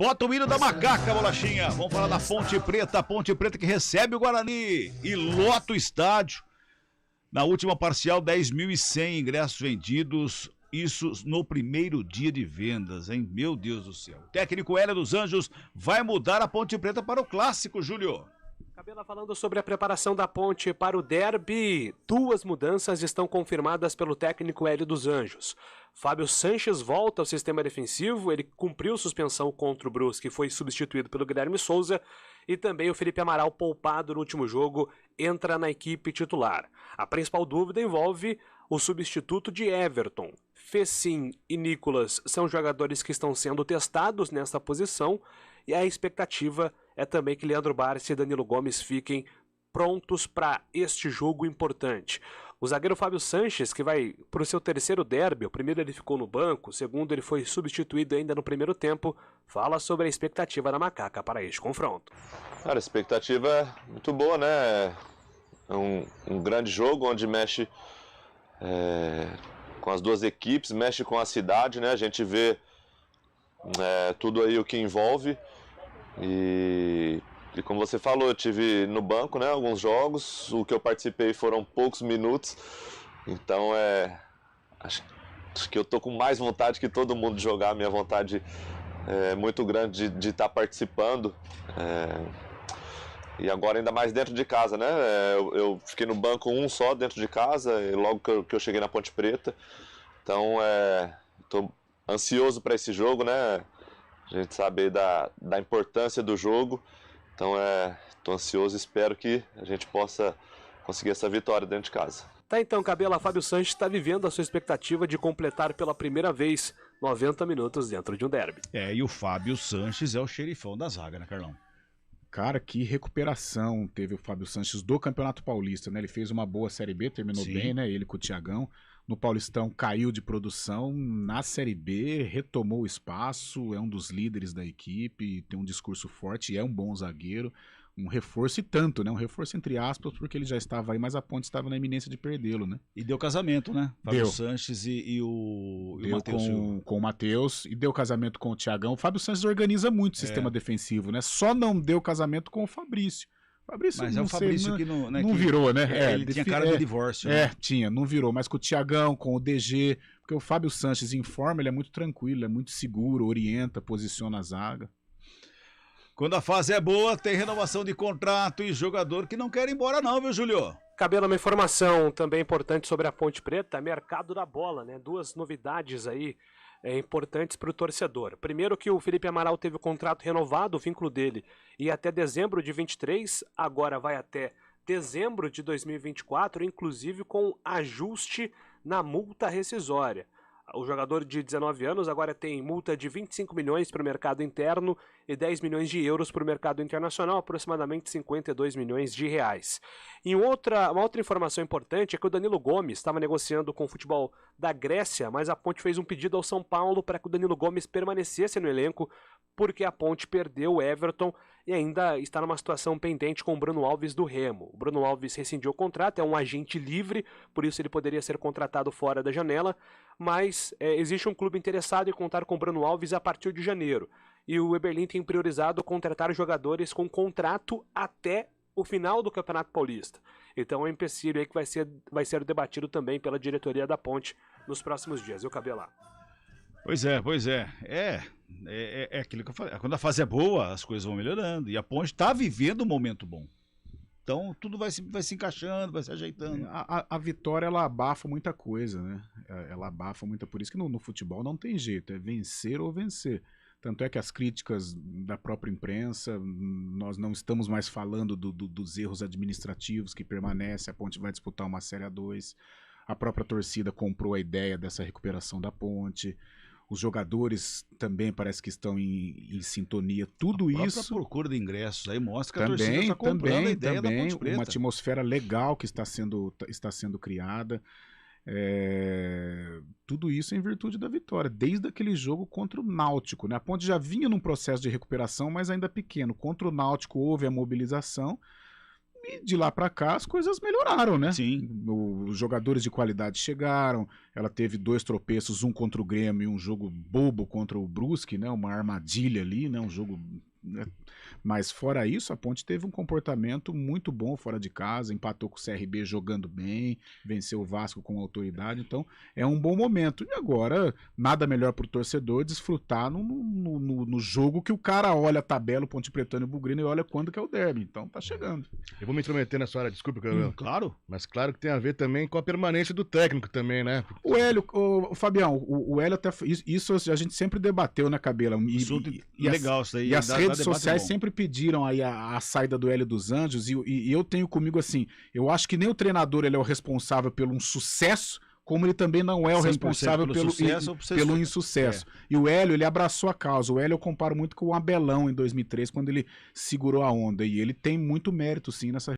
Bota o hino da macaca, bolachinha. Vamos falar da Ponte Preta que recebe o Guarani e lota o estádio. Na última parcial, 10.100 ingressos vendidos, isso no primeiro dia de vendas, hein? Meu Deus do céu. O técnico Hélio dos Anjos vai mudar a Ponte Preta para o clássico, Júlio. Cabela falando sobre a preparação da Ponte para o derby. 2 mudanças estão confirmadas pelo técnico Hélio dos Anjos. Fábio Sanches volta ao sistema defensivo, ele cumpriu suspensão contra o Brusque e foi substituído pelo Guilherme Souza. E também o Felipe Amaral, poupado no último jogo, entra na equipe titular. A principal dúvida envolve o substituto de Everton. Fecim e Nicolas são jogadores que estão sendo testados nessa posição e a expectativa é também que Leandro Barsi e Danilo Gomes fiquem prontos para este jogo importante. O zagueiro Fábio Sanches, que vai para o seu terceiro derby, o primeiro ele ficou no banco, o segundo ele foi substituído ainda no primeiro tempo, fala sobre a expectativa da Macaca para este confronto. Cara, a expectativa é muito boa, né? É um grande jogo onde mexe com as duas equipes, mexe com a cidade, né? A gente vê tudo aí o que envolve e como você falou, eu tive no banco, né, alguns jogos, o que eu participei foram poucos minutos, então acho que eu tô com mais vontade que todo mundo de jogar, minha vontade é muito grande de estar participando, e agora ainda mais dentro de casa, né, eu fiquei no banco só dentro de casa, e logo que eu cheguei na Ponte Preta, então tô ansioso para esse jogo, né, a gente sabe da importância do jogo. Então tô ansioso e espero que a gente possa conseguir essa vitória dentro de casa. Tá então, Cabela, Fábio Sanches está vivendo a sua expectativa de completar pela primeira vez 90 minutos dentro de um derby. E o Fábio Sanches é o xerifão da zaga, né, Carlão? Cara, que recuperação teve o Fábio Sanches do Campeonato Paulista, né? Ele fez uma boa Série B, terminou bem, né? Ele com o Thiagão. No Paulistão caiu de produção, na Série B retomou o espaço, é um dos líderes da equipe, tem um discurso forte, é um bom zagueiro, um reforço e tanto, né? Um reforço entre aspas, porque ele já estava aí, mas a Ponte estava na iminência de perdê-lo, né? E deu casamento, né? Fábio Deu. Sanches e o Matheus. Com o Matheus, e deu casamento com o Thiagão. O Fábio Sanches organiza muito o sistema defensivo, né? Só não deu casamento com o Fabrício. Mas é o Fabrício que não virou, né? Ele tinha cara de divórcio. Né? Tinha, não virou. Mas com o Thiagão, com o DG, porque o Fábio Sanches em forma, ele é muito tranquilo, é muito seguro, orienta, posiciona a zaga. Quando a fase é boa, tem renovação de contrato e jogador que não quer ir embora não, viu, Júlio? Cabelo, uma informação também importante sobre a Ponte Preta, mercado da bola, né? 2 novidades aí importantes para o torcedor. Primeiro que o Felipe Amaral teve o contrato renovado, o vínculo dele ia até dezembro de 23, agora vai até dezembro de 2024, inclusive com ajuste na multa rescisória. O jogador de 19 anos agora tem multa de 25 milhões para o mercado interno e 10 milhões de euros para o mercado internacional, aproximadamente 52 milhões de reais. E uma outra informação importante é que o Danilo Gomes estava negociando com o futebol da Grécia, mas a Ponte fez um pedido ao São Paulo para que o Danilo Gomes permanecesse no elenco, porque a Ponte perdeu o Everton e ainda está numa situação pendente com o Bruno Alves do Remo. O Bruno Alves rescindiu o contrato, é um agente livre, por isso ele poderia ser contratado fora da janela, mas existe um clube interessado em contar com o Bruno Alves a partir de janeiro. E o Eberlin tem priorizado contratar jogadores com contrato até o final do Campeonato Paulista. Então é um empecilho aí que vai ser debatido também pela diretoria da Ponte nos próximos dias. Eu cabelo lá. Pois é. É aquilo que eu falei. Quando a fase é boa, as coisas vão melhorando. E a Ponte está vivendo um momento bom. Então tudo vai se encaixando, vai se ajeitando. A vitória, ela abafa muita coisa, né? Ela abafa muita. Por isso que no futebol não tem jeito, é vencer ou vencer. Tanto é que as críticas da própria imprensa, nós não estamos mais falando dos erros administrativos que permanecem, a Ponte vai disputar uma Série A2, a própria torcida comprou a ideia dessa recuperação da Ponte, os jogadores também parece que estão em sintonia, tudo isso... A procura de ingressos aí mostra que a torcida está comprando a ideia da Ponte Preta. Uma atmosfera legal que está sendo criada. Tudo isso em virtude da vitória, desde aquele jogo contra o Náutico, né? A Ponte já vinha num processo de recuperação, mas ainda pequeno. Contra o Náutico houve a mobilização, E de lá para cá as coisas melhoraram, né? Sim. Os jogadores de qualidade chegaram, ela teve 2 tropeços, um contra o Grêmio e um jogo bobo contra o Brusque, né? Uma armadilha ali, né? Um jogo... Mas fora isso, a Ponte teve um comportamento muito bom fora de casa, empatou com o CRB jogando bem, venceu o Vasco com autoridade, então é um bom momento. E agora, nada melhor pro torcedor desfrutar no jogo que o cara olha a tabela, o Ponte Pretano e o Bugrino e olha quando que é o derby, então tá chegando. Eu vou me intrometer nessa hora, desculpa, Carol. Claro. Mas claro que tem a ver também com a permanência do técnico também, né? O Hélio, o Fabião, o Hélio até, isso a gente sempre debateu na Cabela. Legal isso aí. E as redes debate sociais bom. sempre pediram aí a saída do Hélio dos Anjos, e eu tenho comigo assim, eu acho que nem o treinador ele é o responsável pelo um sucesso, como ele também não é o 100% responsável pelo sucesso ou pelo insucesso. E o Hélio, ele abraçou a causa. O Hélio eu comparo muito com o Abelão em 2003, quando ele segurou a onda, e ele tem muito mérito sim nessa